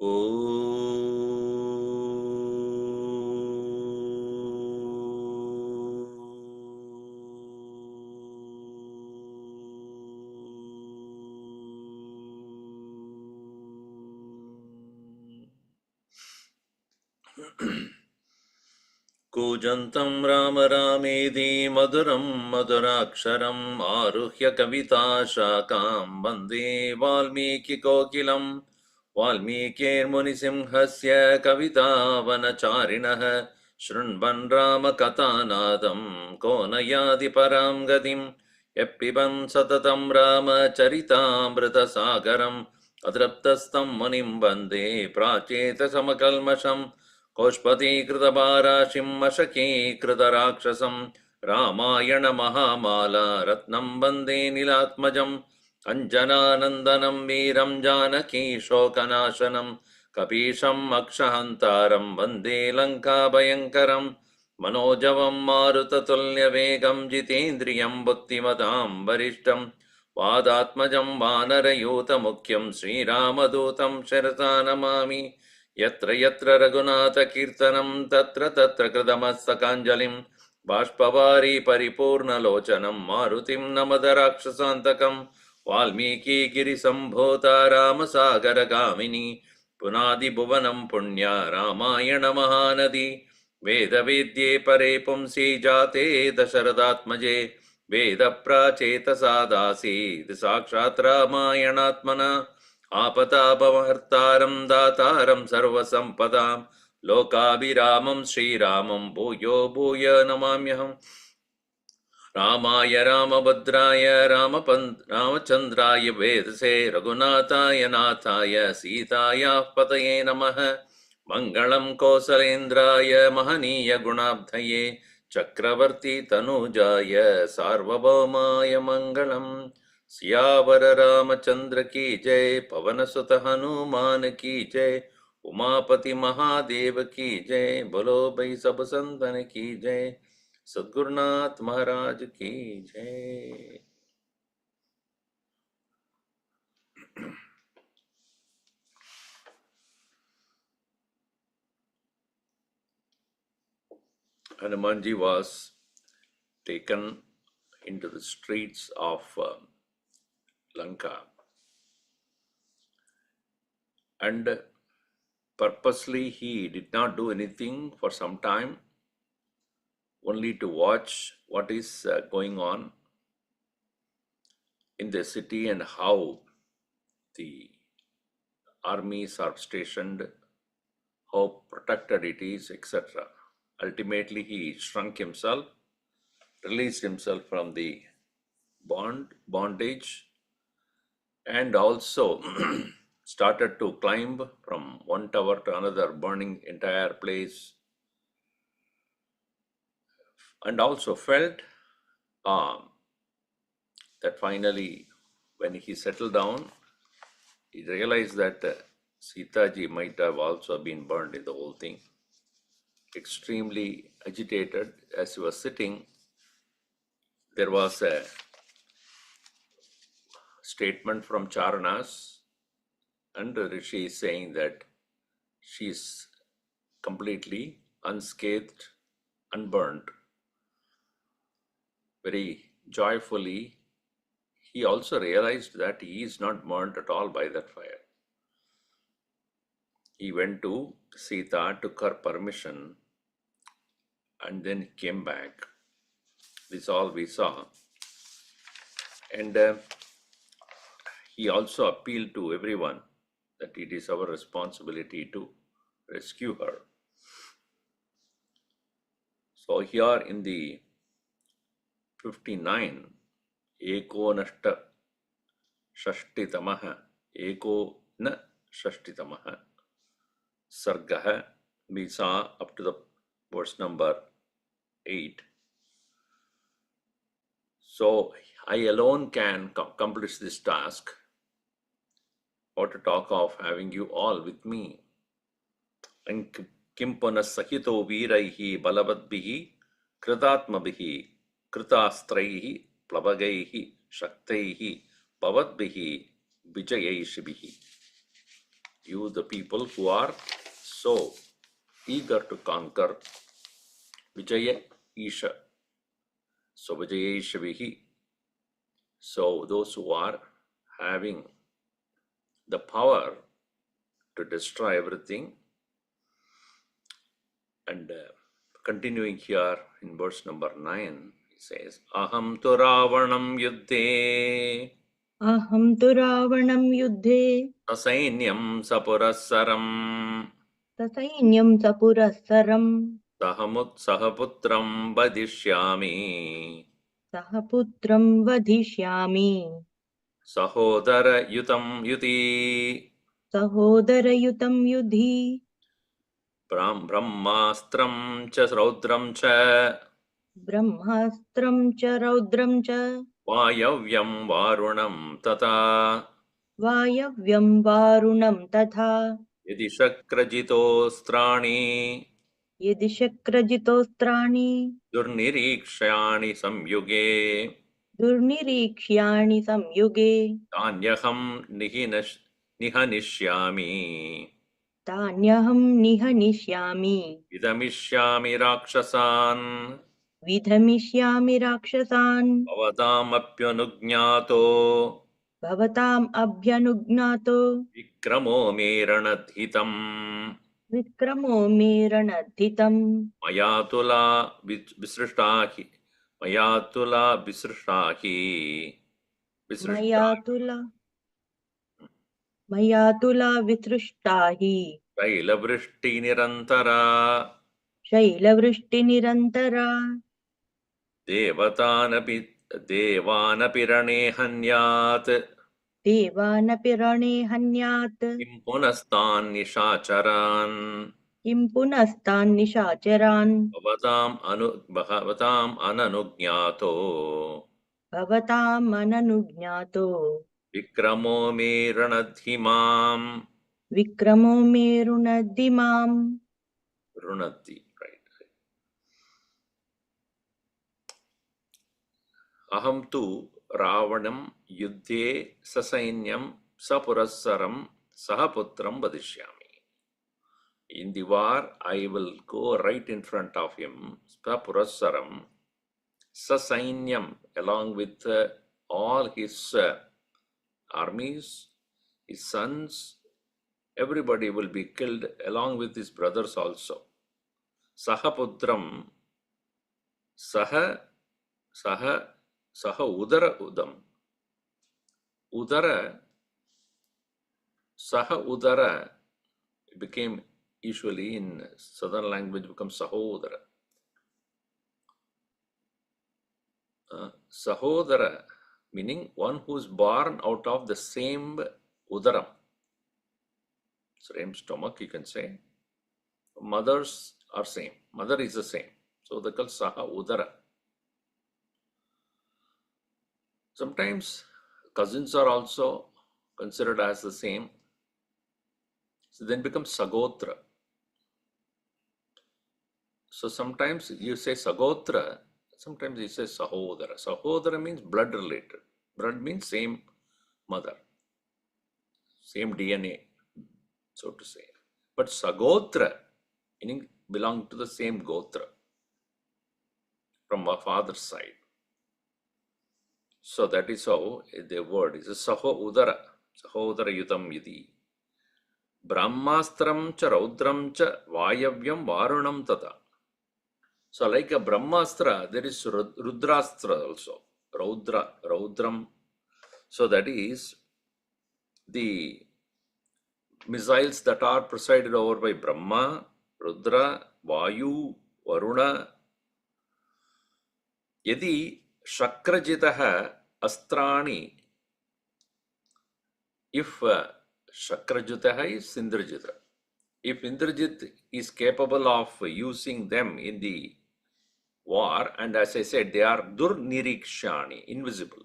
Om Kujantam Rama Ramedi Maduram Maduraksharam Aruhya Kavita Shakam Bande Valmiki Kokilam Valmikir Munisimhasya Kavita Vanacharinaha Shrunvan Rama Katanadam Konayadi Param Gadim Eppiban Satatam Rama Charitamrita Sagaram Adraptastam Munim Bande Pracheta Samakalmasham Koshpati-krita-bharashim ashaki-krita-rakshasam Ramayana-mahamala ratnam bande nilatmajam Anjana-nandanam veeram janaki-shokanashanam Kapisham akshahantaram bande lanka-bhayankaram Manojavam marutatulya-vegam jitendriyam buddhimatam varishtam Vadatmajam vanarayuta-mukyam Sri Ramadutam Shirata namami Yatra yatra Raghunatha Kirtanam Tatra Tatra Kradamassakanjalim Bashpavari Paripurna Lochanam Marutim Namadarakshasantakam Valmiki Girisambhota Ramasagara Gamini Punadi Bhuvanam Punya Ramayana Mahanadi Veda Vidye Pare Pumsi Jate Dasharadatmaje Veda Pracheta Sadasi Sakshat Ramayanatmana आपतापहर्तारं दातारं सर्वसम्पदां लोकाभिरामं श्रीरामं भूयो भूय नमाम्यहम् रामाय रामभद्राय रामचन्द्राय वेदसे रघुनाथाय नाथाय सीतायाः पतये नमः मङ्गलं कौसलेन्द्राय महनीय गुणाब्धये चक्रवर्ती तनूजाय सार्वभौमाय मङ्गलम् सियावर रामचंद्र की जय पवन सुत हनुमान की जय उमापति महादेव की जय बोलो भाई सब संतन की जय सद्गुरुनाथ महाराज की जय। Hanumanji was taken into the streets of Lanka, and purposely he did not do anything for some time, only to watch what is going on in the city and how the armies are stationed, how protected it is, etc. Ultimately, he shrunk himself, released himself from the bondage, and also started to climb from one tower to another, burning entire place, and also felt that finally, when he settled down, he realized that Sita ji might have also been burned in the whole thing. Extremely agitated, as he was sitting, there was a statement from Charanas, and Rishi is saying that she is completely unscathed, unburned. Very joyfully, he also realized that he is not burnt at all by that fire. He went to Sita, took her permission, and then came back. This all we saw. And he also appealed to everyone that it is our responsibility to rescue her. So here in the 59, Eko Nashta Shashtitamaha, Eko Na Shashtitamaha Sarga, we saw up to the verse number 8. So I alone can accomplish this task. What to talk of having you all with me. And Kimpana Sakito Viraihi Balavadbihi Kritatmabihi Kritastraihi Plavagaihi Shaktaihi Bavadbihi Vijayaishibihi. you the people who are so eager to conquer Vijaya Isha. So Vijaya Ishavihi. So those who are having the power to destroy everything. And continuing here in verse number 9, he says, Aham tu Ravanam yuddhe Aham tu Ravanam yuddhe asainyam sapurasaram tasainyam sapurasaram sahaputram vadishyami sahaputram vadhishyami sahodara yutam yuti sahodarayutam yudhi brahmastram cha raudram cha brahmastram cha raudram cha vayavyam varunam tata vayavyam varunam tatha yadi shakrajitostrani yadi shakrajitostrani Durnirikshani samyuge durnirekshyani samyuge tanyaham nihanishyami tanyaham nihanishyami idamishyami rakshasan vidhamishyami rakshasan avadamapyanugnato bhavatam abhyanugnato vikramo me ranadhitam vikramo me ranadhitam mayatula visrishtahi mayatula visrishtahi mayatula mayatula vitrushtahi शैलवृष्टि निरन्तरा शैलवृष्टि निरन्तरा देवानपि रणे हन्यात् देवानपि रणे हन्यात् किं पुनस्तान् निशाचरान् किं पुनस्तान् निशाचरान् भवताम् अननुज्ञातो भवताम् अननुज्ञातो विक्रमो मे रणद्धिमाम् विक्रमो मे रुणद्धि माम् रुणद्धि right. अहं तु रावणं युद्धे ससैन्यं सपुरस्सरं सह पुत्रं वदिष्यामि. In the war, I will go right in front of him, Purassaram, Sasainyam, along with all his armies, his sons, everybody will be killed along with his brothers also. Sahaputram, Saha Udara Udam. Udara, Saha Udara became usually in southern language becomes Sahodara. Sahodara meaning one who is born out of the same udaram, same stomach, you can say. Mothers are same. Mother is the same. So they call Saha Udara. Sometimes cousins are also considered as the same. So then becomes Sagotra. So sometimes you say Sagotra, sometimes you say Sahodara. Sahodara means blood related. Blood means same mother, same DNA, so to say. But Sagotra, meaning belong to the same Gotra from our father's side. So that is how the word is Sahodara, Sahodara Yutam Yidi. Brahmastram cha Raudram cha Vayavyam Varunam Tata. So like a Brahmastra, there is Rudrastra also. Raudram. So that is the missiles that are presided over by Brahma, Rudra, Vayu, Varuna. Yadi Shakrajitaha Astrani. If Shakrajitaha is Indrajita. If Indrajit is capable of using them in the war, and as I said, they are Durnirikshani, invisible.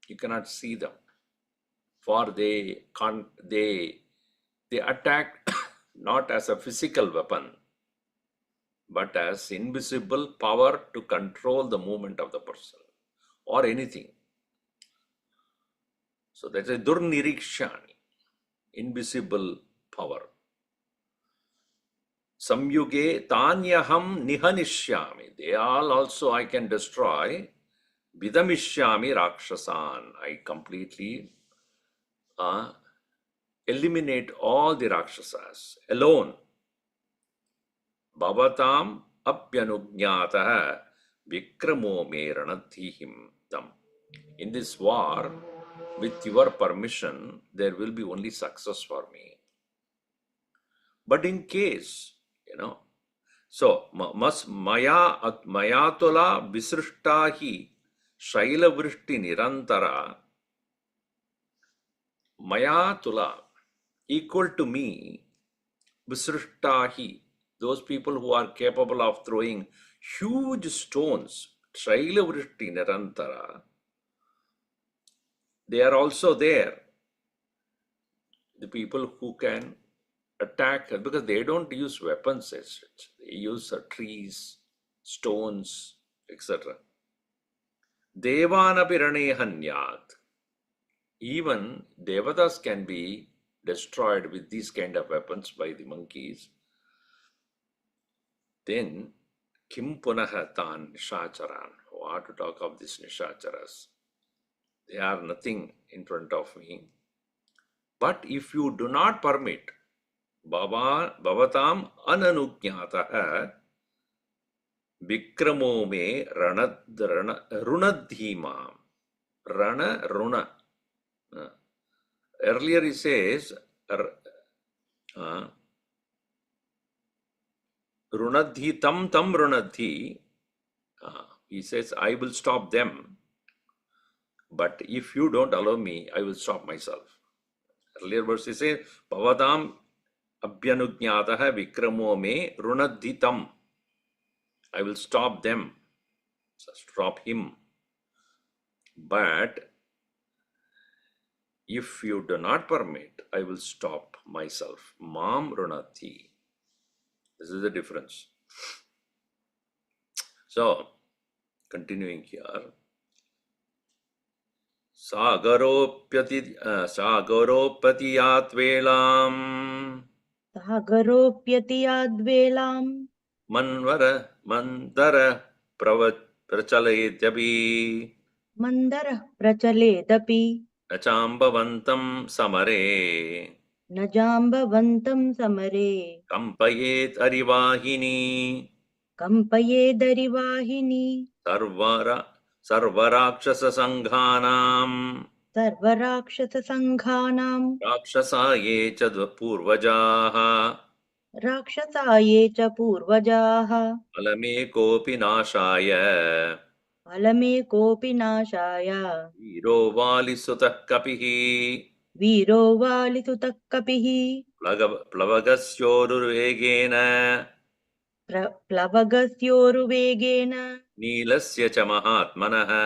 You cannot see them. For they attack not as a physical weapon, but as invisible power to control the movement of the person or anything. So that's a Durnirikshani, invisible power. Samyuge tanyaham nihanishyami. They all also I can destroy. Vidamishyami rakshasan. I completely eliminate all the rakshasas alone. Bhavatam apyanujñātah vikramo me ranadhihim tam. In this war, with your permission, there will be only success for me. But in case, so mayatula visrishtahi shaila vrishti nirantara, mayatula, equal to me, visrishtahi, those people who are capable of throwing huge stones, shaila vrishti nirantara, they are also there. The people who can attack, because they don't use weapons as such. They use trees, stones, etc. Devanapi ranehanyat. Even devatas can be destroyed with these kind of weapons by the monkeys. Then kim punaha tan nishacharan. What to talk of these nishacharas? They are nothing in front of me. But if you do not permit, Bhavatam ananujñātah vikramo me runadhimam. Runa. Earlier he says, runadhi tam runadhi. He says, I will stop them. But if you don't allow me, I will stop myself. Earlier verse he says, Bhavatam abhyanujñātah vikramo me runadhitam. I will stop them. So stop him. But if you do not permit, I will stop myself. Mam runadhi. This is the difference. So, continuing here. Sagaropatiyat velam. Sagaropyati yadvelam. Mandara prachalayedyapi. Mandara prachaledapi. Nachambavantam samare. Najambavantam samare. Kampayet arivahini. Kampayedharivahini. Sarvarakshasa sanghanam. Sarvarakshasa sanghanam. Rakshasaye cha purvajaha. Rakshasaye cha purvajaha. Alame kopi nashaya. Alame kopi nashaya. Viro valisutah kapihi. Viro valisutak kapihi. Plavagasyodurvegena. Plavagasyoruvegena. Nilasya cha mahatmanaha.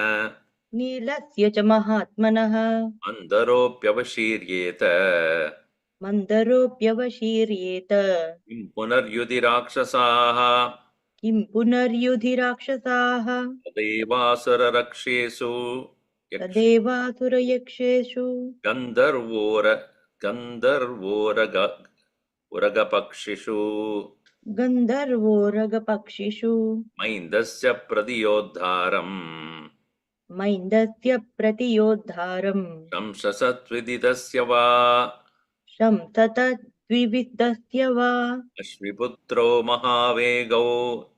Nilasya cha mahatmanaha. Mandaropyavashiryeta. Mandaropyavashiryeta. Kim punaryudhi rakshasaha. Kim punaryudhi rakshasaha. Tadevasara rakshesu. Tadevasurayakshesu. Gandharvoragapakshishu. Gandharvoragapakshishu. Maindasya pradiyodharam. Maindasya pratiyodharam. Shamsasatvididasya va. Shamsata dvividasya va. Ashviputro mahavegau.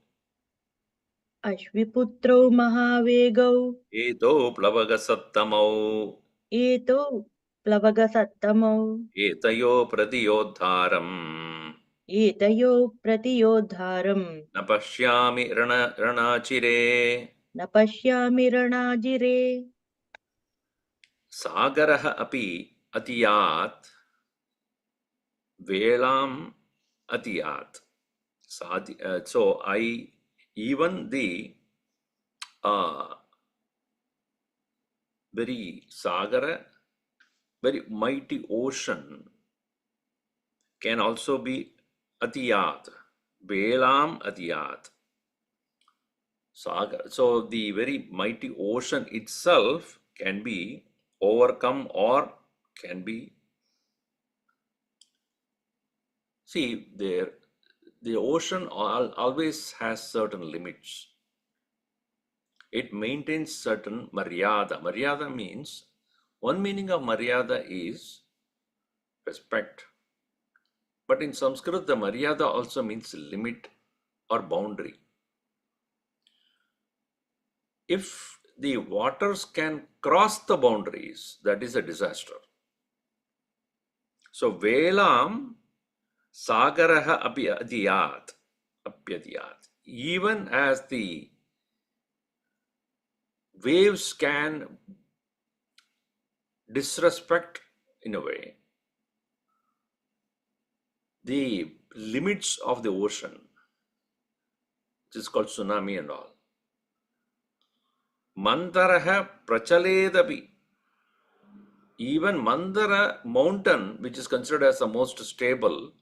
Ashviputro mahavegau. Eto plavagasatamau. Eto plavagasattamo. Etayo pradiyodharam. Etayo pratiyodharam. Napashyami ranachire. Napashyami ranajire. Sagaraha api atiyat. Velam atiyat. So even the very sagara, very mighty ocean can also be atiyat. Velam atiyat. Sagar. So the very mighty ocean itself can be overcome or can be See, the ocean always has certain limits. It maintains certain maryada. Maryada means, one meaning of maryada is respect. But in Sanskrit, the maryada also means limit or boundary. If the waters can cross the boundaries, that is a disaster. So, Velam Sagaraha apyadiyat. Even as the waves can disrespect, in a way, the limits of the ocean, which is called tsunami and all. Mantaraha prachaledapi. Even Mandara mountain, which is considered as the most stable,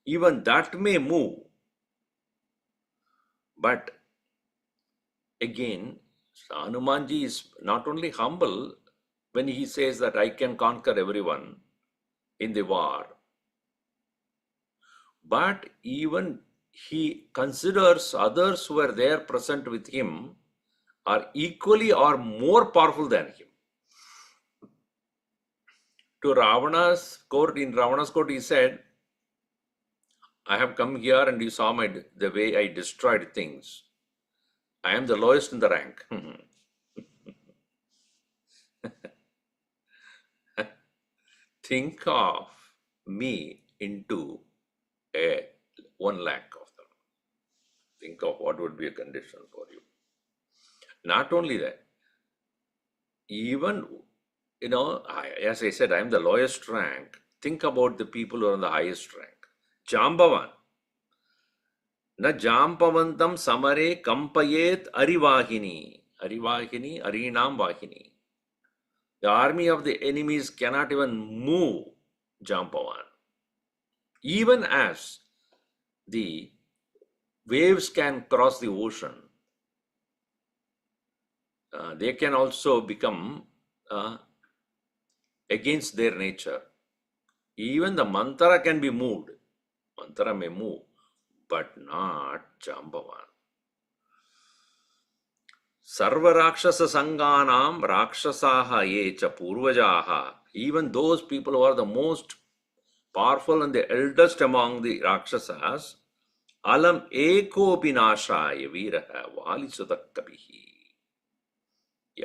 even that may move. But again, Hanumanji is not only humble when he says that I can conquer everyone in the war, but even he considers others who are there present with him are equally or more powerful than him. To Ravana's court, in Ravana's court, he said, I have come here and you saw the way I destroyed things. I am the lowest in the rank. Think of me into 1 lakh of them. Think of what would be a condition for you. Not only that, even, as I said, I am the lowest rank. Think about the people who are in the highest rank. Jambavan. Na Jampavantam samare kampayet arivahini. Arivahini, arinam vahini. The army of the enemies cannot even move Jampavan. Even as the waves can cross the ocean, they can also become against their nature. Even the Mantara can be moved. Mantara may move, but not Jambavan. Sarva Rakshasa Sanganam Rakshasaha Yecha Purvajaha. Even those people who are the most powerful and the eldest among the Rakshasas, Alam Eko Pinashaya Viraha Valisutakkabihi.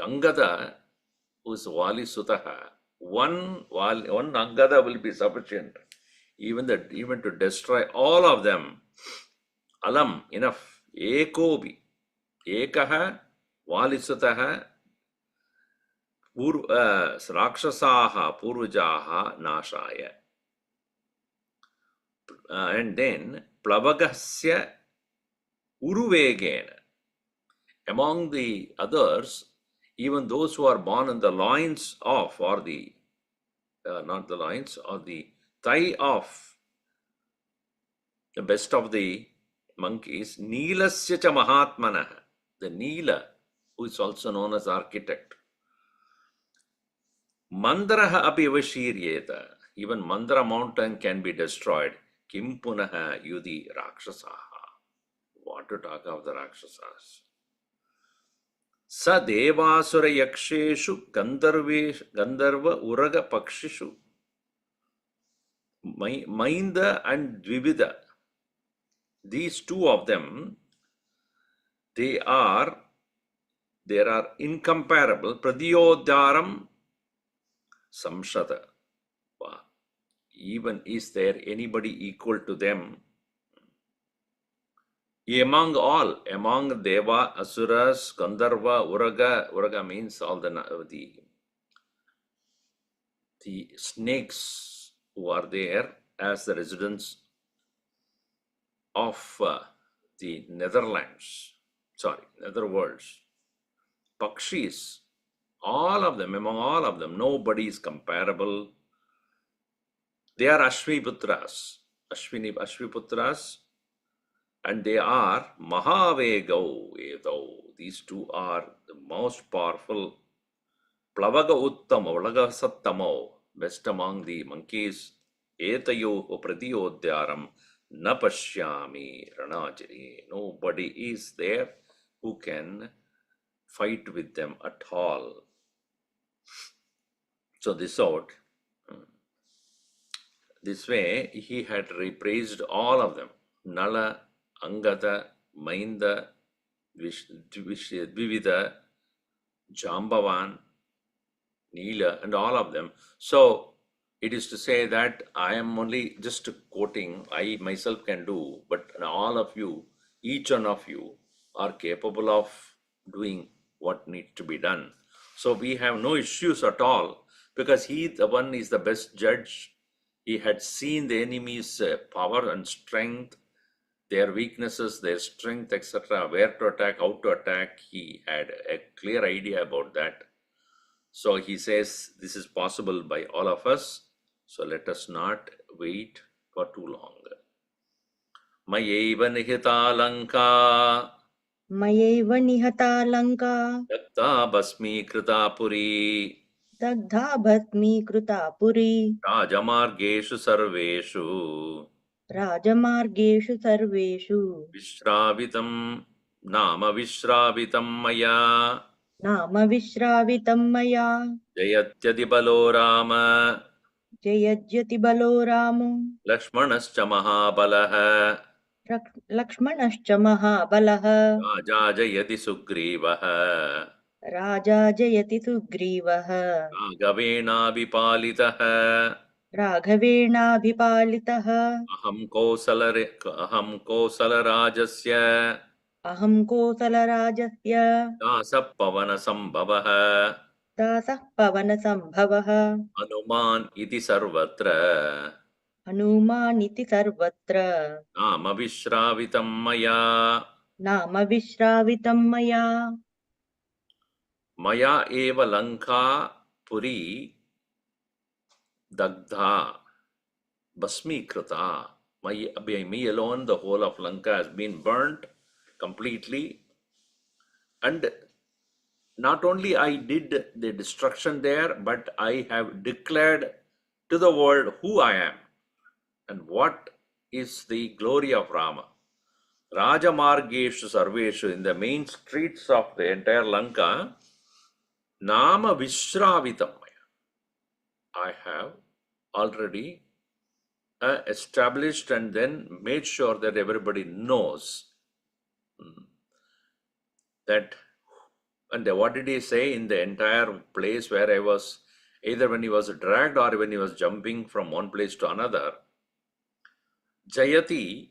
Angada, who is Valisuttaha, one Angada will be sufficient, even to destroy all of them. Alam, enough. Ekobi, Ekaha, Valisuttaha, Rakshasaha, Purvajaha, Nashaya. And then Plavagasya Uruvegena. Among the others, even those who are born in the loins of, or the not the loins, or the thigh of the best of the monkeys, Neelasya cha Mahatmana, the Neela, who is also known as architect. Mandaraha api avashiryeta, even Mandara mountain can be destroyed. Kim punaha yudi rakshasaha. What to talk of the Rakshasas? Sa devasura yaksheshu gandharva uraga pakshishu. Mainda and Dvivida. These two of them, they are incomparable. Pradiyodharam samshata. Even is there anybody equal to them? Among all, among Deva, Asuras, Gandharva, Uraga means all the snakes who are there as the residents of the netherworlds. Pakshis, all of them, among all of them, nobody is comparable. They are Ashwiputras, and they are Mahavegau Edo. These two are the most powerful. Plavaga Uttama, Valaga Sattamo, best among the monkeys. Etayo Pratiyodhyaram, Na pashyami ranajari. Nobody is there who can fight with them at all. So this way he had repraised all of them. Nala, Angada, Mainda, Dvivida, Jambavan, Neela, and all of them. So it is to say that I am only just quoting, I myself can do, but all of you, each one of you, are capable of doing what needs to be done. So we have no issues at all because he, the one, is the best judge. He had seen the enemy's power and strength, their weaknesses, their strength, etc., where to attack, how to attack. He had a clear idea about that. So he says this is possible by all of us. So let us not wait for too long. Mayeva nihita lanka मयैव निहता Lanka dakta basmi krita puri दग्धा भस्मीकृता Puri rajamargeshu sarveshu राजमार्गेषु सर्वेषु vishravitam nama vishravitam maya नाम विश्रावितं मया jayatyadi balo rama जयज्यति बलो रामो lakshmanascha mahabalah लक्ष्मणश्च महाबलः raja jayati sugrivaha राजा जयति सुग्रीवः राघवेणाभिपालितः राघवेणाभिपालितः अहं कोसलराजस्य अहं कोसलराजस्य दासः पवनसम्भवः दासः पवनसम्भवः हनुमान् इति सर्वत्र हनुमानिति सर्वत्र नाम विश्रावितं मया नाम विश्रावितं मया मया एव Lanka Puri दग्धा भस्मीकृता. By me alone the whole of Lanka has been burnt completely, and not only I did the destruction there, but I have declared to the world who I am and what is the glory of Rama. Rajamargeshu Sarveshu, in the main streets of the entire Lanka, Nama Vishravitam. I have already established and then made sure that everybody knows that. And what did he say in the entire place where I was, either when he was dragged or when he was jumping from one place to another? Jayati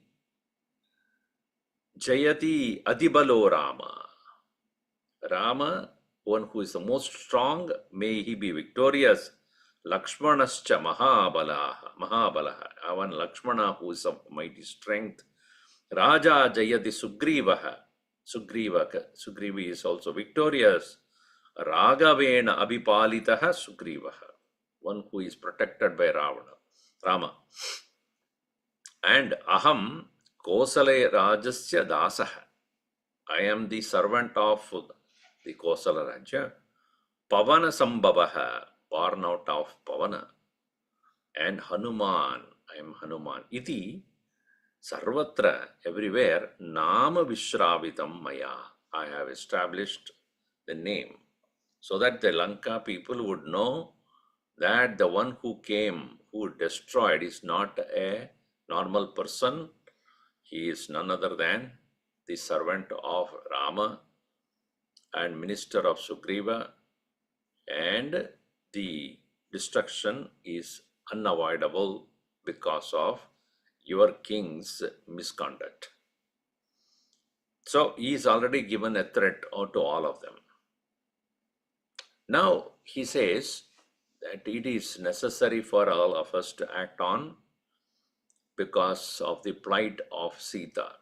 Adibalo Rama. Rama, one who is the most strong, may he be victorious. Lakshmanascha Mahabalaha. One Lakshmana who is of mighty strength. Raja Jayati Sugrivaha. Sugrivi is also victorious. Raghavena Abhipalitaha Sugrivaha. One who is protected by Rama. And Aham Kosala Rajasya Dasaha. I am the servant of the Kosala Raja. Pavana Sambhavaha, born out of Pavana. And Hanuman, I am Hanuman. Iti Sarvatra, everywhere, Nama Vishravitam Maya. I have established the name so that the Lanka people would know that the one who came, who destroyed, is not a normal person. He is none other than the servant of Rama and minister of Sugriva, and the destruction is unavoidable because of your king's misconduct. So he is already given a threat to all of them. Now he says that it is necessary for all of us to act on because of the plight of Sita.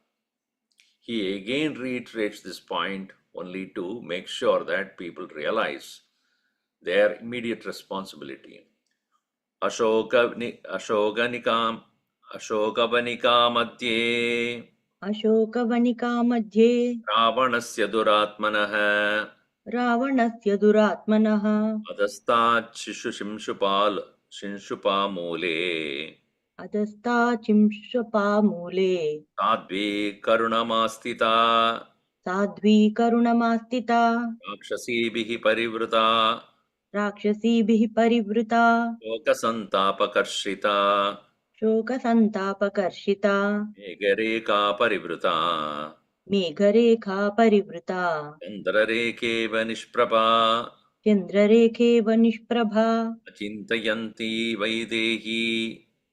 He again reiterates this point only to make sure that people realize their immediate responsibility. Ashokavanika मध्ये अशोकवनिका मध्ये रावणस्य दुरात्मनः रावणस्य दुरात्मनः अधस्तात् शिशुपामूले अधस्ताचिंशपामूले साध्वी करुणमास्थिता साध्वी करुणमास्थिता राक्षसीभिः परिवृता राक्षसीभिः परिवृता शोकसन्तापकर्षिता शोकसन्तापकर्षिता मेघरेखा परिवृता मेघरेखा परिवृता चन्द्ररेखेव निष्प्रभा चन्द्ररेखेव निष्प्रभा अचिन्तयन्ती वैदेही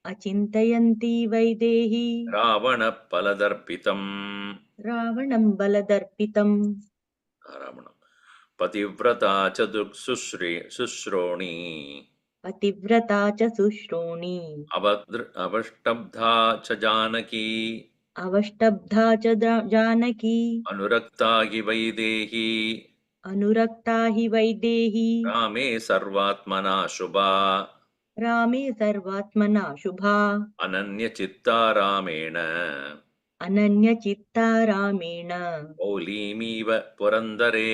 अचिन्तयन्ती वैदेही रावणफलदर्पितम् रावणं बलदर्पितम् रावण पतिव्रता च शुश्रोणी पतिव्रता च शुश्रोणी अवष्टब्धा च जानकी अवष्टब्धा च जानकी अनुरक्ता हि वैदेही अनुरक्ता हि वैदेही रामे सर्वात्मना शुभा रामे सर्वात्मना शुभा अनन्यचित्ता रामेण अनन्यचित्ता रामेण पौलीमीव पुरन्दरे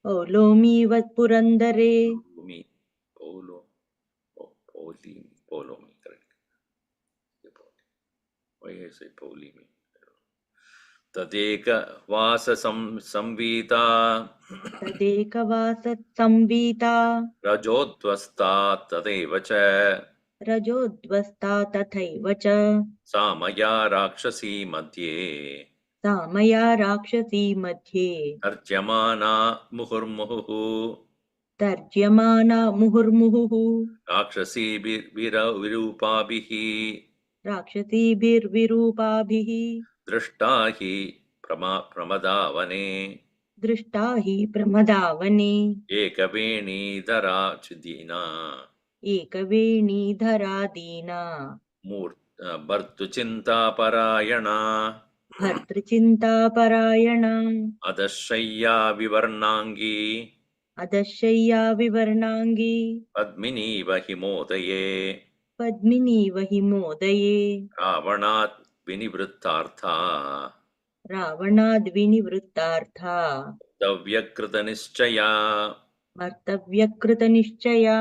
पौलोमीव पुरन्दरे भूमि पौलो पौलीमि पौलोमि correct. Why I say पौलीमि? तदेक वास संवीता तदेकवासत्संवीता रजोध्वस्ता तदेव च रजोद्वस्ता तथैव च सा मया राक्षसी मध्ये सा मया राक्षसी मध्ये तर्ज्यमाना मुहुर्मुहुः तर्ज्यमाना मुहुर्मुहुः राक्षसीभिर्विरूपाभिः राक्षसीभिर्विरूपाभिः दृष्टा हि प्रमदावने दृष्टा हि प्रमदावने एकवेणीधरा चिदीना एकवेणीधरा दीना भर्तुचिन्तापरायणा भर्तृचिन्तापरायणा अधशय्या विवर्णाङ्गी अधशय्या विवर्णाङ्गी पद्मिनीव हिमोदये पद्मिनीव हिमोदये रावणात् विनिवृत्तार्था रावणाद्विनिवृत्तार्था दव्यकृतनिश्चया. कर्तव्यकृतनिश्चया.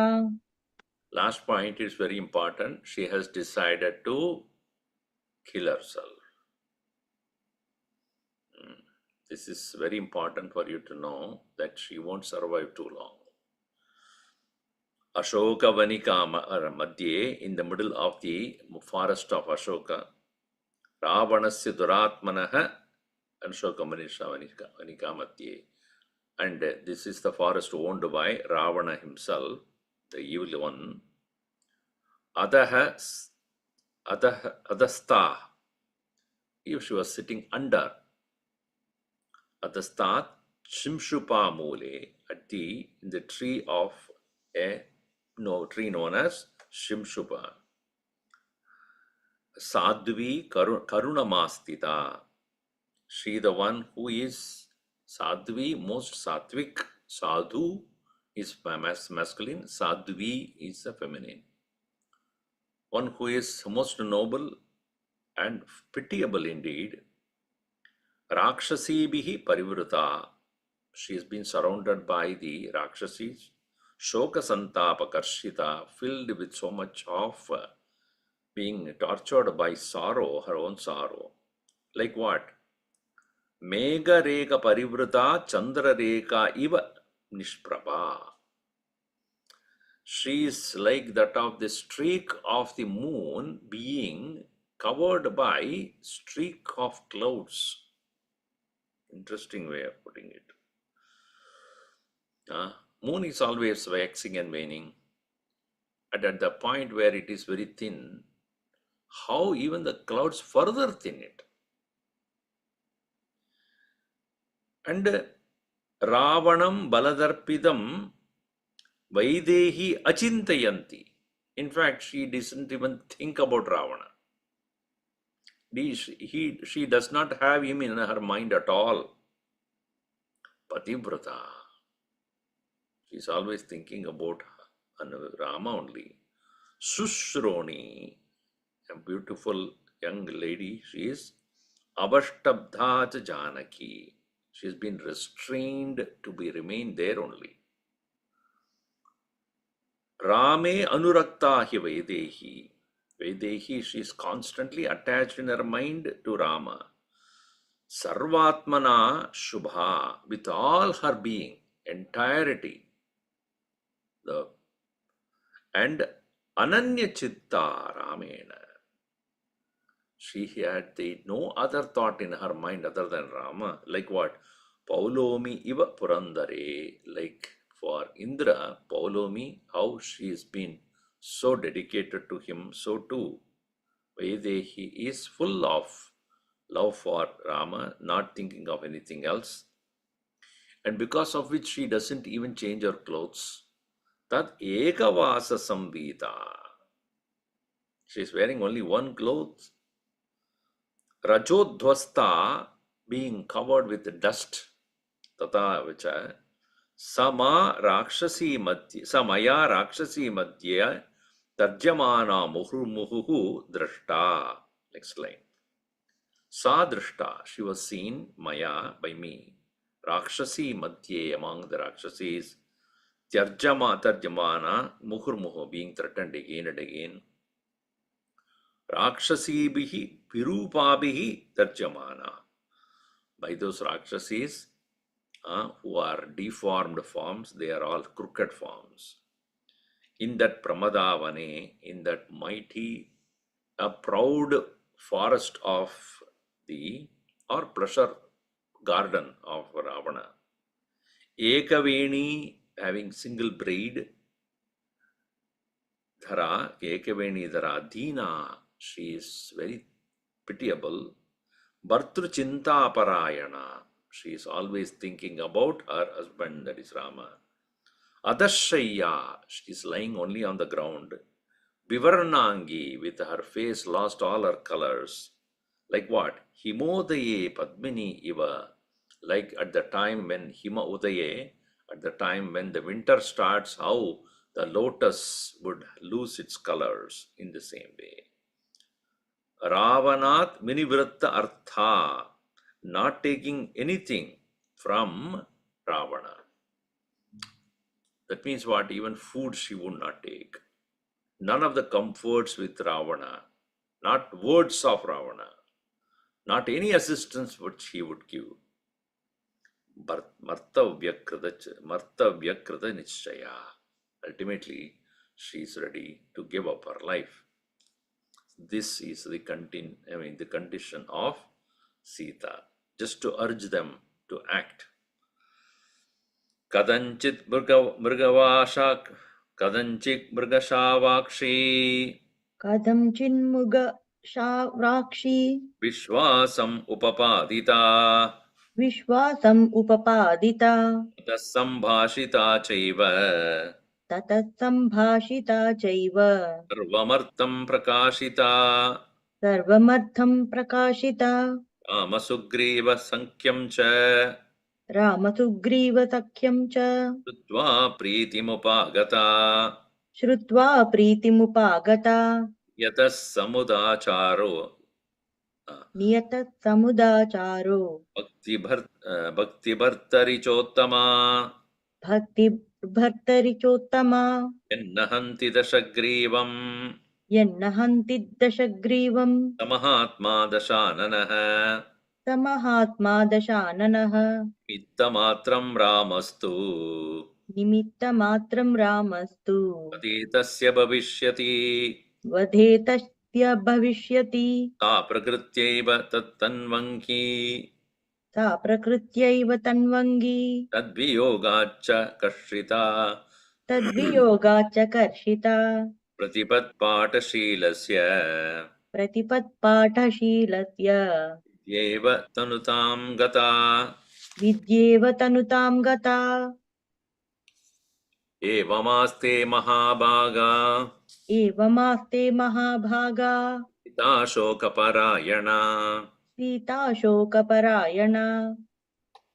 Last point is very important. She has decided to kill herself. This is very important for you to know that she won't survive too long. Ashoka Vanika Madhye, in the middle of the forest of Ashoka, Ravanasya Duratmanaha Ashoka Vanika Madhye. And this is the forest owned by Ravana himself, the evil one. Adastha, if she was sitting under Adastat Shimshupa Mule, at in the tree of a tree known as Shimshupa. Sadhvi Karunamastita. She the one who is Sadhvi, most sattvic. Sadhu is masculine, Sadhvi is a feminine. One who is most noble and pitiable indeed. Rakshasibihi Parivrata. She has been surrounded by the Rakshasis. Shoka Santapa Karshita, filled with so much of being tortured by sorrow, her own sorrow. Like what? Megha Reka Parivrata Chandra Reka Iva Nishprabha. She is like that of the streak of the moon being covered by streak of clouds. Interesting way of putting it. Moon is always waxing and waning. And at the point where it is very thin, how even the clouds further thin it. And Ravanam Baladarpidam Vaidehi Achintayanti. In fact, she doesn't even think about Ravana. She does not have him in her mind at all. Pativrata. She is always thinking about Rama only. Sushroni, a beautiful young lady, she is Avashtabdha Janaki. She has been restrained to remain there only. Rame Anurakta hi Vaidehi. Vaidehi, she is constantly attached in her mind to Rama. Sarvatmana Shubha, with all her being, entirety, the and Ananya Chitta Ramena. She had no other thought in her mind other than Rama. Like what? Paulomi Iva Purandare. Like for Indra, Paulomi, how she has been so dedicated to him, so too Vaidehi is full of love for Rama, not thinking of anything else, and because of which she doesn't even change her clothes. Tat Ekavasa Samvita. She is wearing only one clothes. Rajodhvasta, being covered with dust. Tata Vicha. Samaya Rakshasi Madhya Tarjamana Muhu Drashta. Next line. Sa drishta, she was seen, maya, by me, Rakshasi madhye, among the Rakshasis, Tarjamana, Muhurmuhu, being threatened again and again, Rakshasi bihi, Virupabihi, Tarjamana, by those Rakshasis who are deformed forms, they are all crooked forms. In that Pramadavane, in that mighty, a proud forest of the or pleasure garden of Ravana. Ekaveni, having single braid, Dhara, Ekaveni Dhara, Dina, she is very pitiable. Bhartru Chinta Parayana, she is always thinking about her husband, that is Rama. Adashaya, she is lying only on the ground. Vivarnangi, with her face lost all her colors. Like what? Himodaye Padmini Iva. Like at the time when Hima Udaye, at the time when the winter starts, how the lotus would lose its colors in the same way. Ravanat Minivratta Artha, not taking anything from Ravana. That means what? Even food she would not take. None of the comforts with Ravana, not words of Ravana, not any assistance which he would give. Martavyakrita Nichaya. Ultimately, she is ready to give up her life. This is the condition of Sita, just to urge them to act. Kadanchit Mrgavashak, Kadanchit Mrgashavakshi, Kadamchinmuga Rakshi Vishwasam Upapadita, Vishwasam Upapadita Tasambhashita Chaiva, Tatat Sambhashita Chaiva Sarvamartam Prakashita, Sarvamartham Prakashita Amasugriva Sankyam Cha, Ramasugriva Sakyam Cha Sutva Pritimupagata, Shrutva Pritimupagata Yatas Samudacharo, Niyatat Samudacharo Bhakti Bhartarichottama, Bhakti Bhartarichottama Yannahanti Dashagrivam, Yannahanti Dashagrivam Samahatma Dashananaha, Samahatma Dashananaha Mittamatram Ramastu, Nimittamatram Ramastu Patitasya Bhavishyati, Vadhetasya Bhavishyati Sa Prakrityaiva Tattanvanki, Sa Prakrityaiva Tanvangi Tadviyogacha Kashrita, Tadviyoga Chakarshita Pratipatpatashilasya, Pratipatpathashilasya Yeva Tanutam Gata, Vidyeva Tanutam Gata Evamaste Mahabhaga, Evamaste Mahabhaga Ita Shokaparayana, Sita Shokaparayana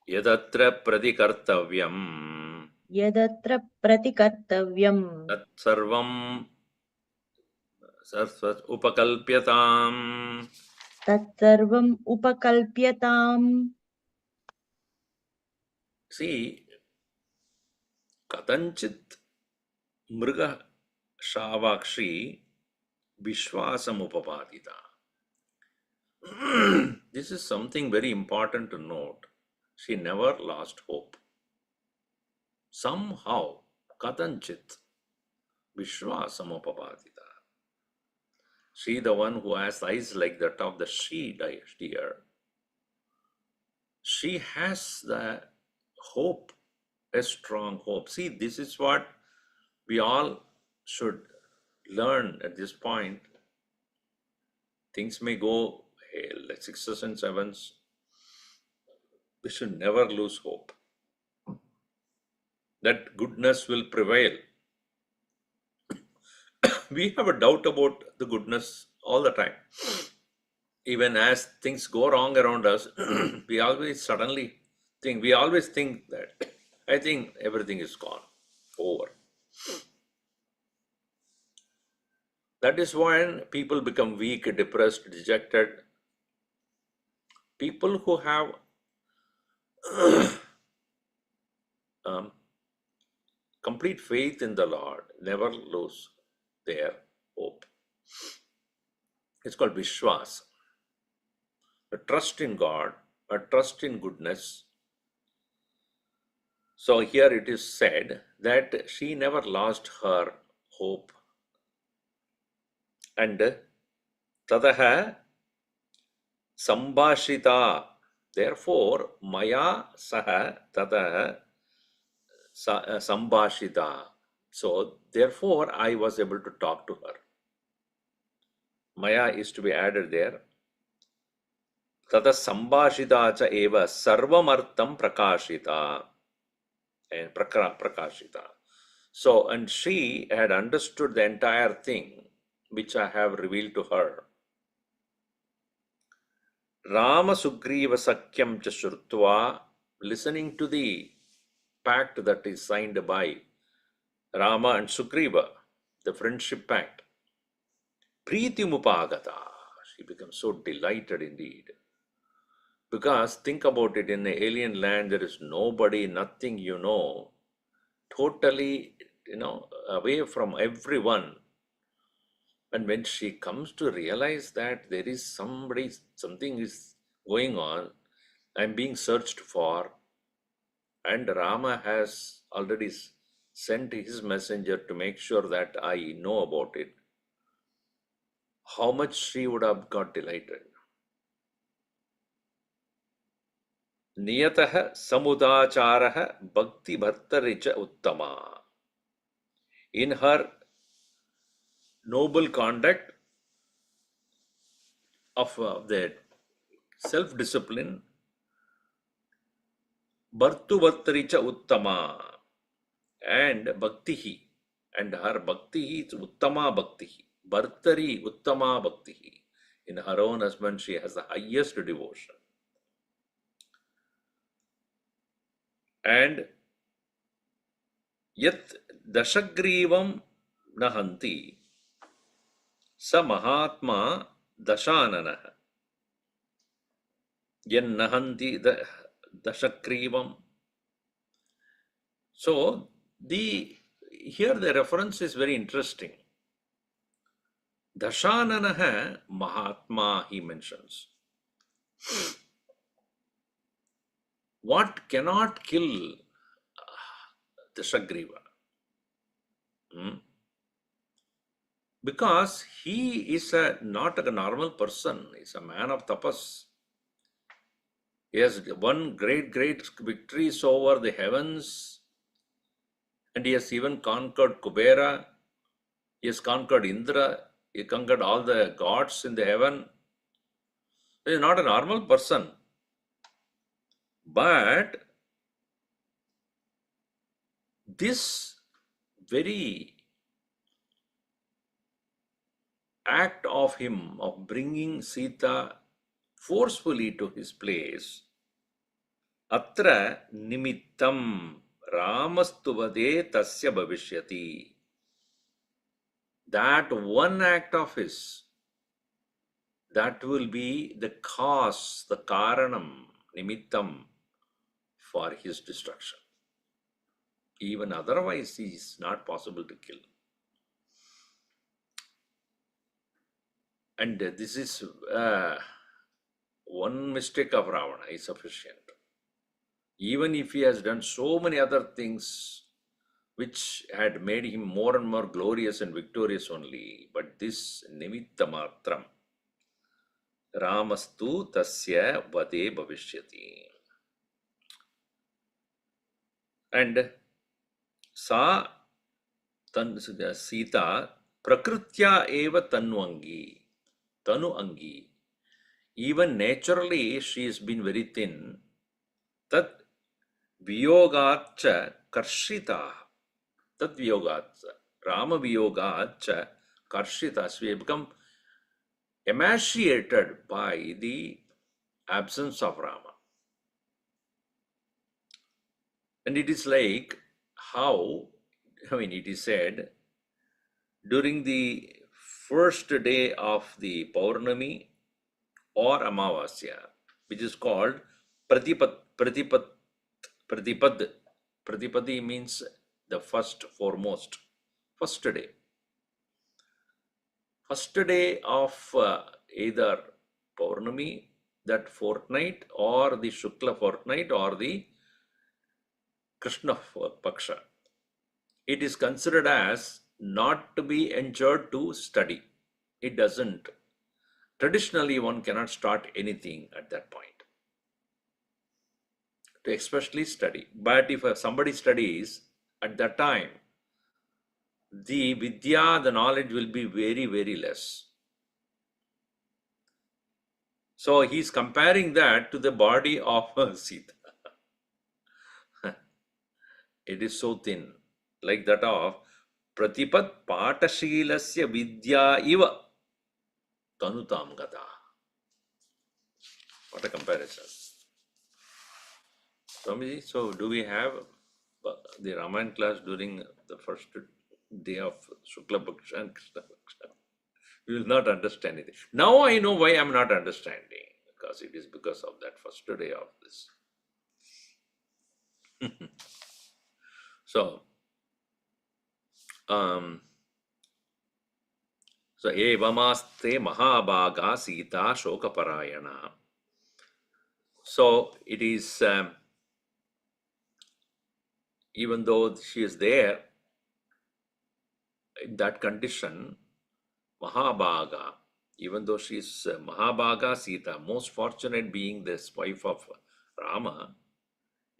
Yadatra Pratikartavyam, Yadatra Pratikartavyam Tatsarvam Sarasvat Upakalpyatam. Tatsarvam Upakalpyatam See, Katanchit Mriga Shavakshi, Vishwasam upapadita. This is something very important to note. She never lost hope. Somehow, katanchit, Vishwasam upapadita. She, the one who has eyes like that of the she-deer, she has the hope, a strong hope. See, this is what we all should learn at this point. Things may go like sixes and sevens. We should never lose hope that goodness will prevail. We have a doubt about the goodness all the time. Even as things go wrong around us, we always think that I think everything is gone, over. That is when people become weak, depressed, dejected. People who have complete faith in the Lord never lose their hope. It's called Vishwas, a trust in God, a trust in goodness. So here it is said that she never lost her hope. And tadaha sambhashita, therefore maya saha tadaha sambhashita. So therefore I was able to talk to her. Maya is to be added there. Tata sambhashita cha eva sarvamartam prakashita. And prakashita. So, and she had understood the entire thing which I have revealed to her. Rama Sugriva Sakyam cha Shrutva, listening to the pact that is signed by Rama and Sugriva, the friendship pact. Priti Mupagata, she becomes so delighted indeed. Because think about it, in the alien land, there is nobody, nothing totally, away from everyone. And when she comes to realize that there is something is going on, I'm being searched for, and Rama has already sent his messenger to make sure that I know about it, how much she would have got delighted. Niyatah samudacharah bhakti bhattaricha uttama. In her noble conduct of the self-discipline, bhartu bhattaricha uttama, and bhaktihi, and her bhaktihi is uttama bhaktihi, bhartari uttama bhaktihi. In her own husband, she has the highest devotion. And yat dashagrivam nahanti sa mahatma dashananah. Yan nahanti dashagrivam. So here the reference is very interesting. Dashananah Mahatma, he mentions. What cannot kill Dashagriva? Because he is not a normal person, he's a man of tapas. He has won great victories over the heavens, and he has even conquered Kubera, he has conquered Indra, he conquered all the gods in the heaven. He is not a normal person. But this very act of him of bringing Sita forcefully to his place, atra nimittam ramastuvade tasya bhavishyati. That one act of his, that will be the cause, the karanam, nimittam, for his destruction. Even otherwise, he is not possible to kill. And this is one mistake of Ravana is sufficient. Even if he has done so many other things which had made him more and more glorious and victorious only, but this nimitta matram Ramastu tasya vade bhavishyati. And sa Sita prakrutya eva tanu angi. Even naturally she has been very thin. Tat viyogacha karshita. Tat viyogacha. Rama viyogacha karshita. So we have become emaciated by the absence of Rama. And it is like how, it is said, during the first day of the Paurnami or Amavasya, which is called Pratipad. Pratipadi means the first, foremost, first day. First day of either Paurnami, that fortnight, or the Shukla fortnight, or the Krishna Paksha. It is considered as not to be enjoyed to study. It doesn't. Traditionally, one cannot start anything at that point to especially study. But if somebody studies at that time, the vidya, the knowledge will be very, very less. So he's comparing that to the body of Sita. It is so thin, like that of Pratipad Patashilasya Vidya Iva Tanutam Gata. What a comparison. Swamiji, so do we have the Ramayana class during the first day of Shukla Paksha and Krishna Paksha? We will not understand it. Now I know why I am not understanding, because it is because of that first day of this. So evamaste mahabhaga Sita shokaparayana. So it is, even though she is there in that condition, Mahabhaga, even though she is Mahabhaga Sita, most fortunate being this wife of Rama,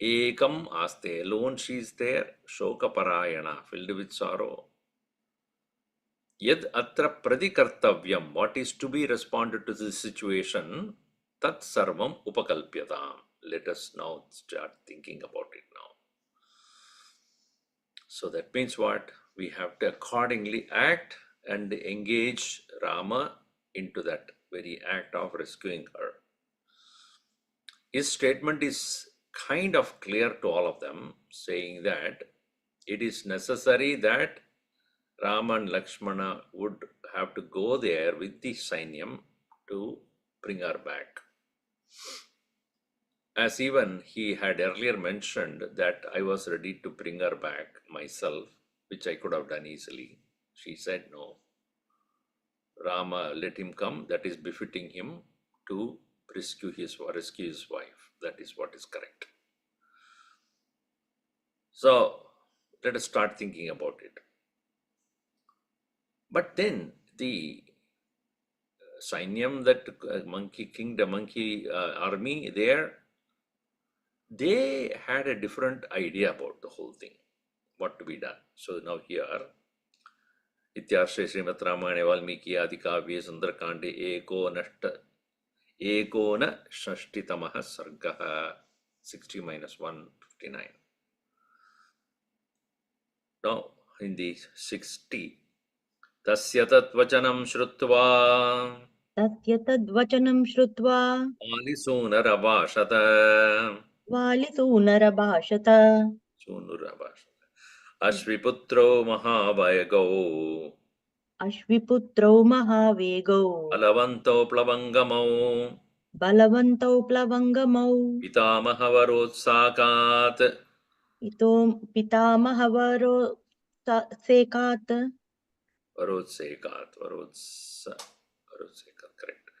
Ekam aste, alone she is there, Shokaparayana, filled with sorrow. Yad atra pradikartavyam, what is to be responded to this situation, tat sarvam upakalpyatam. Let us now start thinking about it now. So that means what? We have to accordingly act and engage Rama into that very act of rescuing her. His statement is kind of clear to all of them, saying that it is necessary that Rama and Lakshmana would have to go there with the Sainyam to bring her back. As even he had earlier mentioned that I was ready to bring her back myself, which I could have done easily. She said no. Rama, let him come, that is befitting him to rescue his wife. That is what is correct. So let us start thinking about it. But then the Sainyam, that monkey army there, they had a different idea about the whole thing, what to be done. So now here, Ityarshre Srimad Ramayane Valmiki Adikavye Sundarakande Ekona Shashtitamaha Sargaha 60 minus 159. Now in the 60, Tasya Tatvachanam Shrutva तस्य तद्वचनं श्रुत्वा Alisunarabhashata वालिसूनरभाषत Sunurabhashata Ashviputro Mahavayagau अश्विपुत्रौ महावेगौ Alavanto Plavangamau बलवन्तौ प्लवङ्गमौ Pitamahavarotsakat इतो पितामहवरो सेकात् Varotsekat correct.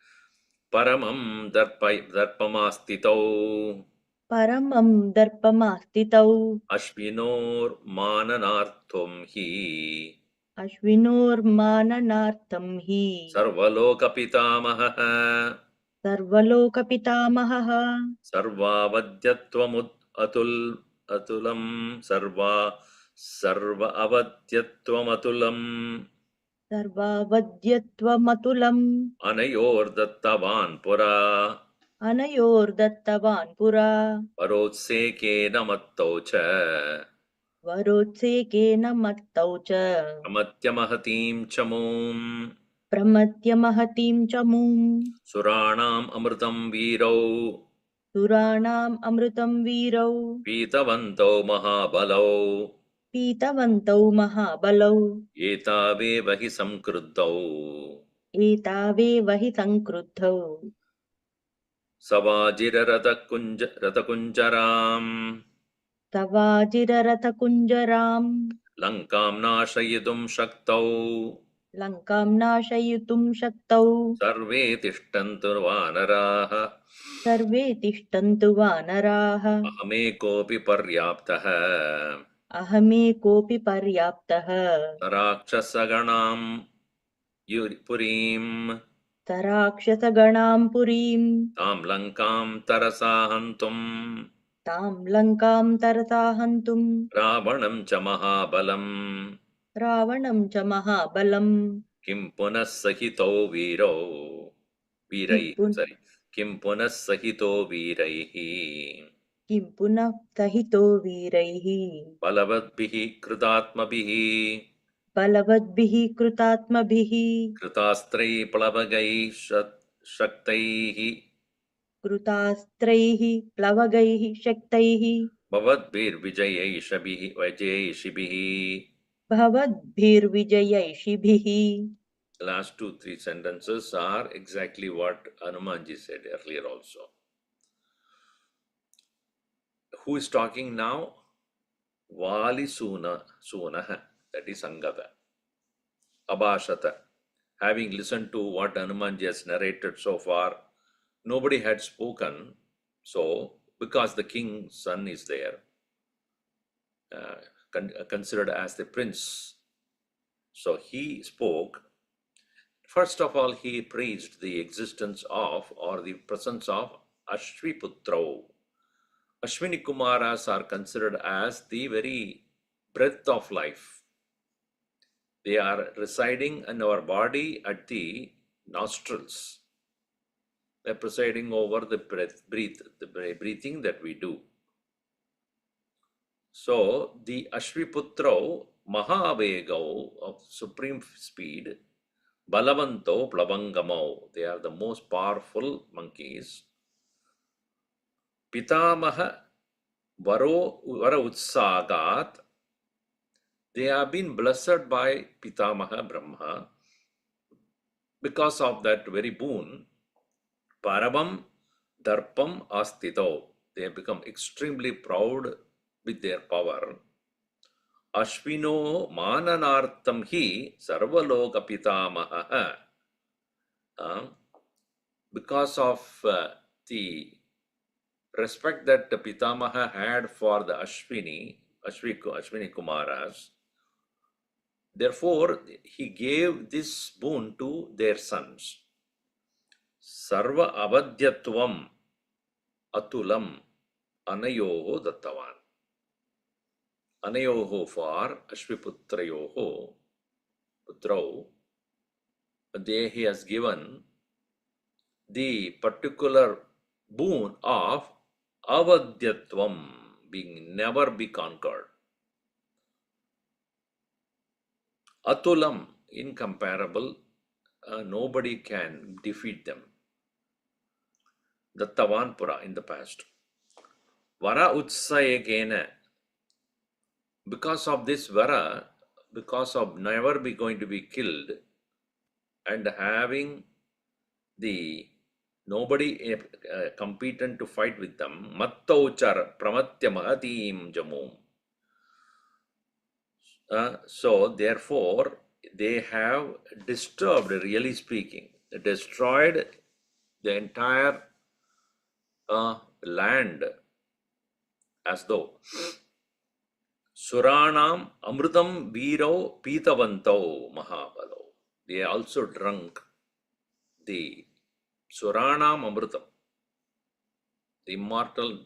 Paramam darpamastitau Paramam darpamaastitau Ashvinor mananartham hi Ashvinormananartham hi Sarvalokapitamaha Sarvalokapitamaha Sarvavadyattvamut atulam sarva avadyattvamatulam Sarvavadyattvamatulam Anayordattavan pura Anayordattavan pura Parotsekena mattaucha Varotsekena mattau cha Amatyamahatim chamum Pramatya mahatim chamum Suranam amritam virau Suranam amrutam virau Pitavanto mahabalau Pitavantau mahabalau Etaveva hi samkruddau Etave vahi sankruddhau Ratakunjaram Tavajirarathkunjaram Lankam nashayidum shaktau Lankam nashayutum shaktau Sarve tishtantu vanaraha Sarve tishtantu vanaraha Ahamekopi paryaptaha Ahame kopi paryaptaha Rakshasaganam purim Tarakshasaganam purim Tam lankam tarasahantum Tam lankam tarasahantum Ravanam cha mahabalam Ravanam cha mahabalam Kim punas sahito Virai, Kimpun sorry. Kim punas sahito viraihi Kimpuna sahito viraihi Balavadbihi kritatmabihi Balavadbihi krutatmabihi Kritastrai plavagaihi shaktaihi Krutastraihi plavagaihi shaktaihi Bhavadbir vijayishibihi Bhavadbhirvijayaishibihi The last two, three sentences are exactly what Hanumanji said earlier also. Who is talking now? Vali Sunaha, that is Angada. Abhashata. Having listened to what Hanumanji has narrated so far, nobody had spoken. So, because the king's son is there, considered as the prince, so he spoke. First of all, he praised the existence of or the presence of Ashviputrau. Ashwini Kumaras are considered as the very breath of life. They are residing in our body at the nostrils. They're presiding over the breathing that we do. So the Ashviputrau Mahavegau of supreme speed, Balavanto Plavangamau, they are the most powerful monkeys. Pitamaha Vara Utsagat, they have been blessed by Pitamaha Brahma because of that very boon. Paramam Darpam Astito, they have become extremely proud with their power. Ashvino Mananartham hi Sarvaloka Pitamaha. Because of the respect that the Pitamaha had for the Ashwini Kumaras, therefore he gave this boon to their sons. Sarva avadyatvam atulam anayoho dattavan. Anayoho for Ashviputrayoho putrau, he has given the particular boon of avadyatvam, being never be conquered. Atulam, incomparable, nobody can defeat them. Dattavan Pura in the past. Vara Utsayakena, because of this Vara, because of never be going to be killed and having the nobody competent to fight with them, Mattauchar Pramatya Mahatim Jamum. So therefore they have disturbed, really speaking, destroyed the entire land, as though Suranam Amrutam Viro Pitavanto Mahabalo. They also drunk the Suranam Amrutam, the immortal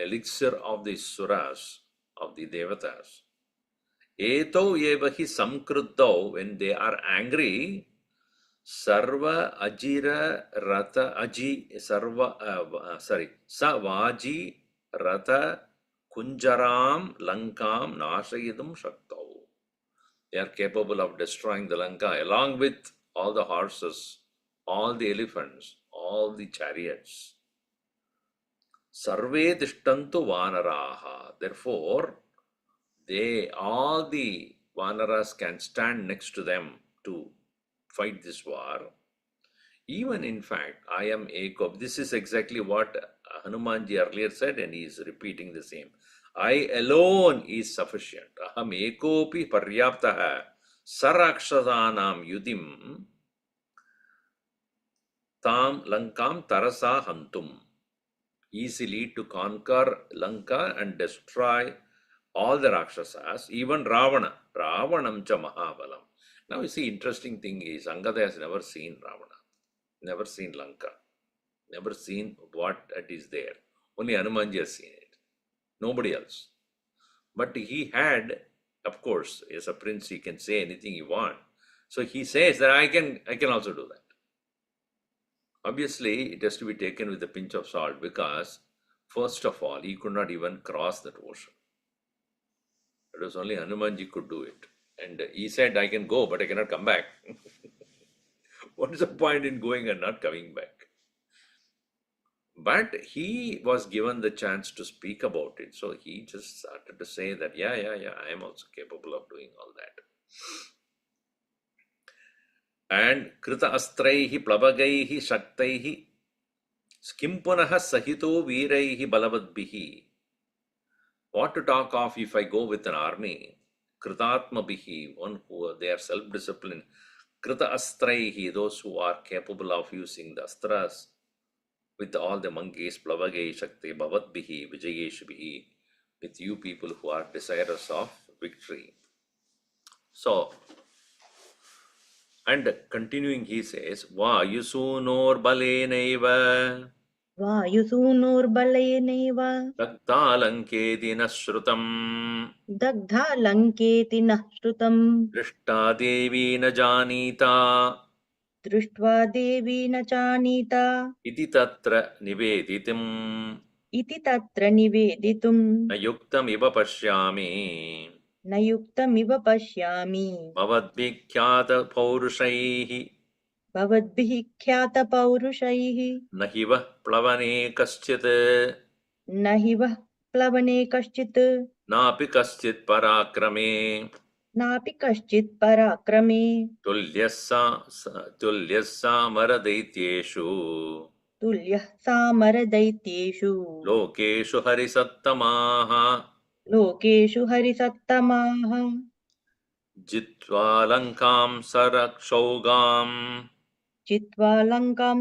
elixir of the Suras, of the Devatas. Eto evahi samkruddau, when they are angry, Sarva Ajira Rata Aji Sarva Savaji Rata Kunjaram Lankam Nashayidum Shaktau. They are capable of destroying the Lanka along with all the horses, all the elephants, all the chariots. Sarve Dishtantu Vanaraha. Therefore, all the Vanaras can stand next to them to fight this war. Even in fact, I am Ekop. This is exactly what Hanumanji earlier said, and he is repeating the same. I alone is sufficient. Aham Ekopi Paryaptaha Sarakshasanam Yudim Tam Lankam Tarasa Hantum. Easily to conquer Lanka and destroy all the Rakshasas, even Ravana. Ravanam cha Mahabalam. Now you see, interesting thing is, Angada has never seen Ravana, never seen Lanka, never seen what it is there. Only Hanumanji has seen it. Nobody else. But he had, of course, as a prince, he can say anything he wants. So he says that I can also do that. Obviously, it has to be taken with a pinch of salt, because first of all, he could not even cross that ocean. It was only Hanumanji could do it. And he said, I can go, but I cannot come back. What is the point in going and not coming back? But he was given the chance to speak about it. So he just started to say that, yeah, I am also capable of doing all that. And Krita Astraihi Plabagaihi Shaktaihi Skimpunaha Sahito Viraihi Balavadbihi. What to talk of if I go with an army? Kritatma Bihi, one who they are self-disciplined. Krita Astraihi, those who are capable of using the astras with all the monkeys, Plavagay Shakti, Bhavatbihi, Vijayeshbihi, with you people who are desirous of victory. So, and continuing he says, Va Yusunor Baleneva Vayusunurbaleneva Daktalanke Dinashrutam Dagdha Lanketi Nashrutam Drishta Devi na Janita Drishtva Devi na Chanita Iti Tatra Niveditim Iti Tatra Niveditum Nayuktam Iva Pashyami Nayuktamiva Pashyami Mavadvikyata Paurushaihi Bhavadbihi Khyata Paurushaihi Nahiva Plavane Kaschit Nahivah Plavane Kaschit Napi Kaschit Parakrame Napi Kaschit Parakrame Tulyasa Maradaityeshu Tulyah Samaradaiteshu Lokeshu Harisattamaha Lokeshu Harisattamaha Jitva Lankam Sarakshogam Chitva Lankam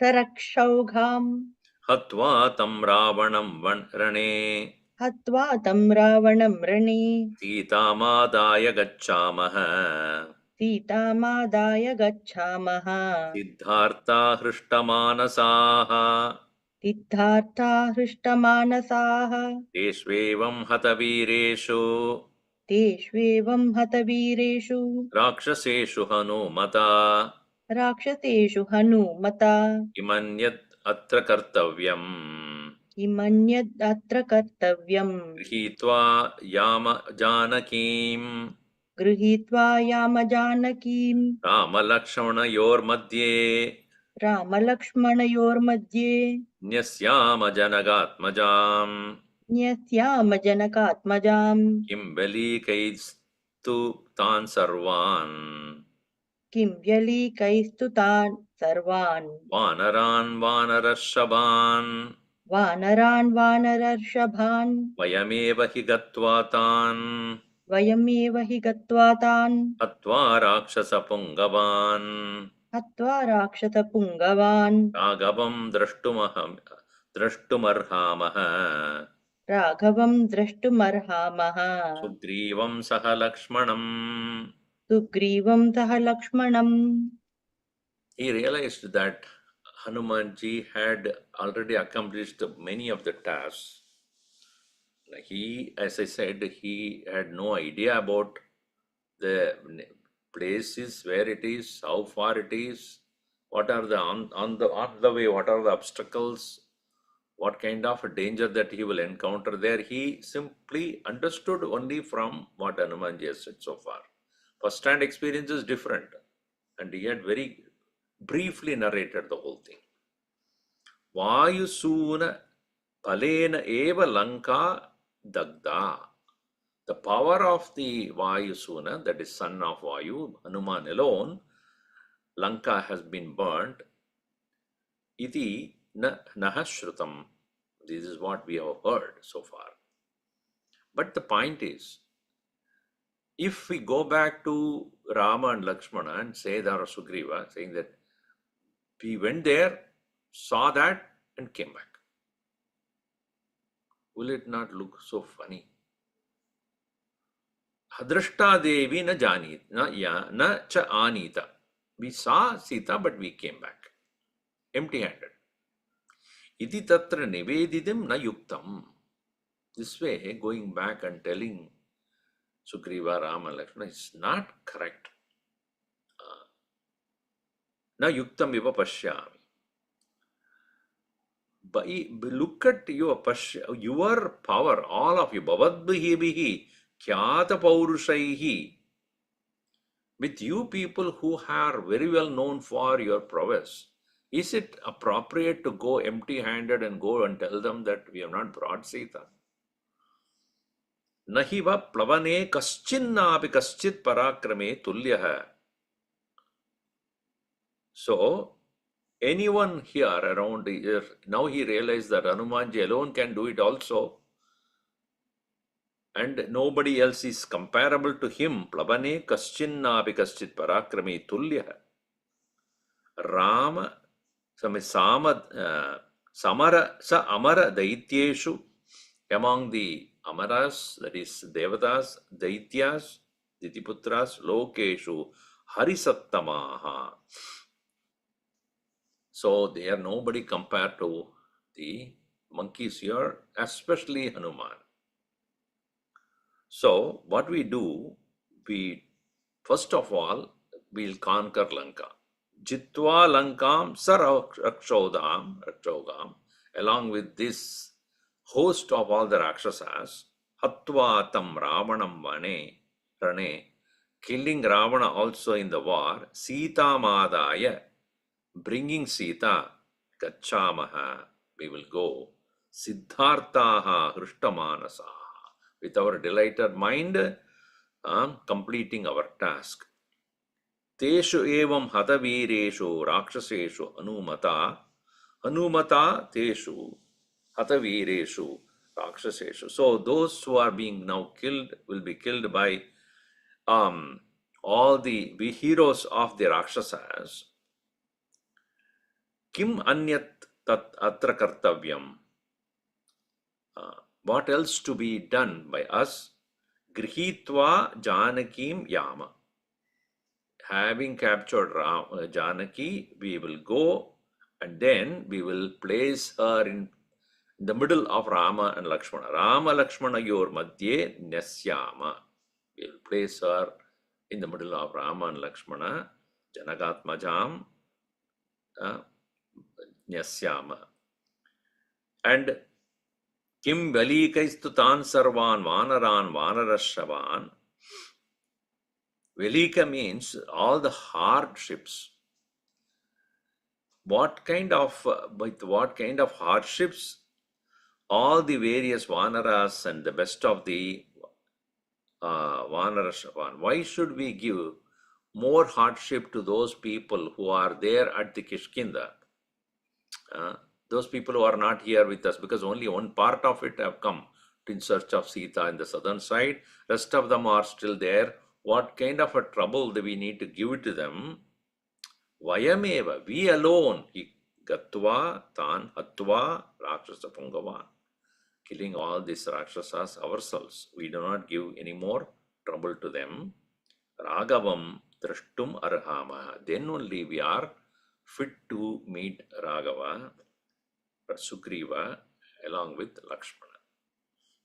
Sarakshaugham Hatva Tam Ravanam Rane Hatva Tam Ravanam Rane Sitamadaya Gacchamaha Sitamadaya Gacchamaha Siddhartha Hristamanasaha Siddhartha Hristamanasaha Teshvevam Hatavireshu Teshvevam Hatavireshu Rakshaseshu Hanumata Rakshaseshu Hanumata Imanyat Atra Kartavyam Imanyad Atra Kartavyam Grihitva Yama Janakim Grihitva Yama Janakim Rama Lakshmana Yor Madhye Rama Lakshmanayor Madhye Nyasyama Janagatmajam Nyasyama Janakatmajam Kim Velikaistu Tan Sarvan Kim Vyalikaistuthan Sarvan Vanaran Vanarashaban Vanaran Vanararshabhan Vayameva Higatva Tan वयमेव हि गत्वा तान् हत्वा राक्षसपुङ्गवान् हत्वा राक्षसपुङ्गवान् राघवं द्रष्टुमर्हामः राघवं द्रष्टुमर्हामः सुग्रीवं सह लक्ष्मणम्. सुग्रीवं सह लक्ष्मणम्. He realized that Hanumanji had already accomplished many of the tasks. He, as I said, he had no idea about the places, where it is, how far it is, what are the on the way, what are the obstacles, what kind of a danger that he will encounter there. He simply understood only from what Hanumanji has said so far. First-hand experience is different, and he had very briefly narrated the whole thing. Vayusuna palena eva lanka dagda. The power of the Vayusuna, that is son of Vayu, Hanuman alone, Lanka has been burnt. Iti nahashrutam. This is what we have heard so far. But the point is, if we go back to Rama and Lakshmana and say that, or Sugriva, saying that we went there, saw that, and came back, will it not look so funny? Hadrashta Devi na janit, na cha anita. We saw Sita, but we came back empty-handed. Iti tatra nivedidim na yuktam. This way, going back and telling Sugriva, Rama, Lakshmana is not correct. Na yuktam iva pashyami. Look at your power, all of you. Bhavadbhihi khyata paurushaihi. With you people who are very well known for your prowess, is it appropriate to go empty-handed and go and tell them that we have not brought Sita? Nahiva plavane kaschinnapi kaschit parakrame tulyaha. So, anyone here around here, now he realized that Hanumanji alone can do it also, and nobody else is comparable to him. Plavane kaschinnapi kaschit parakrame tulyaha. Rama samara sa amara daityeshu, among the amaras, that is devatas, daityas, ditiputras, lokeshu harisattamaha. So they are nobody compared to the monkeys here, especially Hanuman. So what we do, we first of all we'll conquer Lanka. Jitva Lankam Sarakshodam, along with this host of all the Rakshasas, Hatva Tam Ravanam Rane, killing Ravana also in the war, Sita Madaya, bringing Sita, Gachamaha, we will go, Siddharthaha Hrushtamanasaha, with our delighted mind, completing our task. Teshu evam hatavireshu rakshaseshu Hanumata teshu hatavireshu rakshaseshu. So those who are being now killed will be killed by all the heroes of the Rakshasas. Kim anyat tat atra kartavyam. What else to be done by us? Grihitva Janakim Yama. Having captured Janaki, we will go and then we will place her in the middle of Rama and Lakshmana. Rama Lakshmana yor madhye nyasyama. We will place her in the middle of Rama and Lakshmana. Janakatmajam nyasyama. And Kim Valikaistu tan sarvan vanaran vanarashavan. Velika means all the hardships. With what kind of hardships? All the various vanaras and the best of the vanarashavan. Why should we give more hardship to those people who are there at the Kishkinda? Those people who are not here with us, because only one part of it have come in search of Sita in the southern side. Rest of them are still there. What kind of a trouble do we need to give it to them? Vayameva, we alone, gatva tan hatva rakshasa pungavan, killing all these rakshasas ourselves. We do not give any more trouble to them. Raghavam drashtum arhama. Then only we are fit to meet Raghava, Sugriva, along with Lakshmana.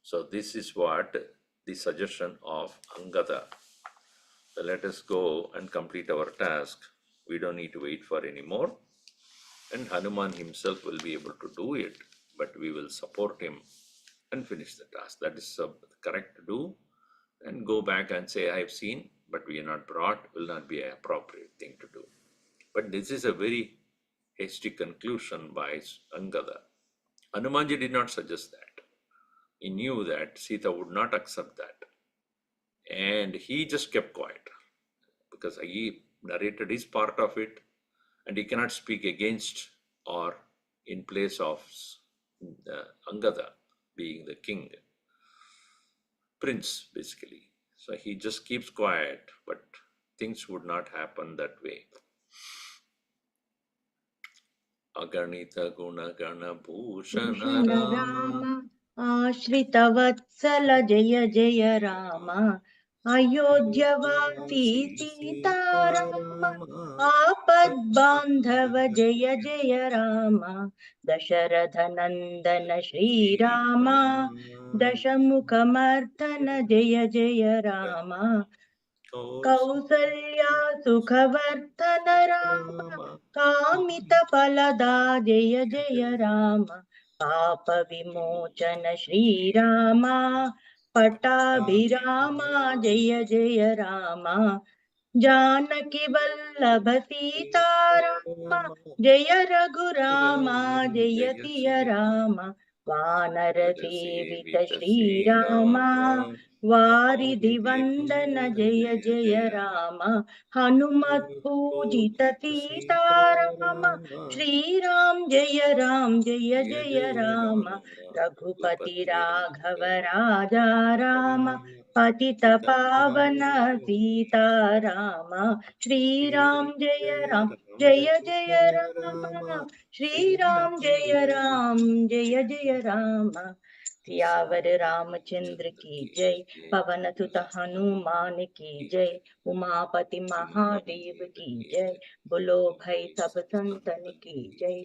So this is what the suggestion of Angada. So let us go and complete our task. We don't need to wait for any more. And Hanuman himself will be able to do it, but we will support him and finish the task. That is correct to do. And go back and say, I have seen, but we are not brought, will not be an appropriate thing to do. But this is a very hasty conclusion by Angada. Hanumanji did not suggest that. He knew that Sita would not accept that. And he just kept quiet because he narrated his part of it, and he cannot speak against or in place of Angada being the king, prince basically. So he just keeps quiet, but things would not happen that way. Aganita guna gana bhushana Bhushan Rama. Ram आश्रितवत्सल जय जय राम अयोध्यवासी सीताराम आपद्बान्धव जय जय राम दशरथ नन्दन श्रीराम दशमुखमर्दन जय जय राम कौसल्या सुखवर्धन राम कामितफलदा जय जय राम पाप विमोचन श्रीराम पट्टाभिराम जय जय राम जानकी वल्लभ सीताराम जय रघुराम जय सिय राम वानर सेवित श्रीराम वारिधि वंदन जय जय राम हनुमत पूजित सीताराम श्रीराम जय राम जय जय राम रघुपति राघव राजा राम पतित पावन सीताराम श्रीराम जय जय राम श्रीराम जय जय राम सियावर रामचंद्र की जय पवन सुत हनुमान की जय उमापति महादेव की जय बोलो भाई सब संतन की जय